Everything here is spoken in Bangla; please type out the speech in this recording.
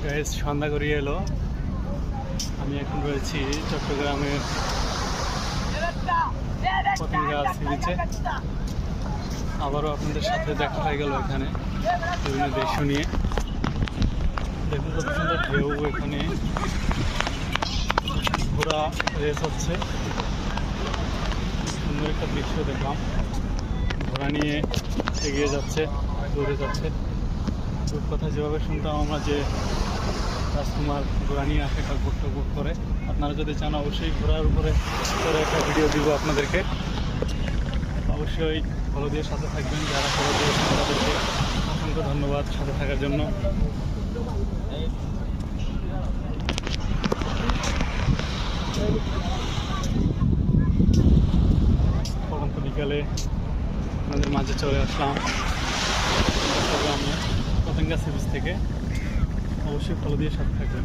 গাইস সন্ধ্যা গড়িয়ে এলো। আমি এখন রয়েছি চট্টগ্রামের পতেঙ্গা সি বিচে। আবারও আপনাদের সাথে দেখা হয়ে গেল এখানে বিভিন্ন দৃশ্য নিয়ে। দেখুন কত সুন্দর ঢেউ, এখানে ঘোড়া রেস হচ্ছে, সুন্দর একটা দৃশ্য দেখলাম। ঘোড়া নিয়ে এগিয়ে যাচ্ছে, দৌড়ে যাচ্ছে। রূপকথা যেভাবে শুনতাম আমরা যে রাজকুমার ঘোড়া নিয়ে আসে টকবক টকবক করে, আপনারা যদি চান অবশ্যই ঘোড়ার উপরে করে একটা ভিডিও দিব আপনাদেরকে। অবশ্যই ফলো দিয়ে সাথে থাকবেন, যারা ফলো দিয়েছেন তাদেরকে অসংখ্য ধন্যবাদ সাথে থাকার জন্য। পরন্ত বিকালে আপনাদের মাঝে চলে আসলাম চট্টগ্রামে পতেঙ্গা সি বিচ থেকে। অবশ্যই ফলো দিয়ে সাথে থাকবেন।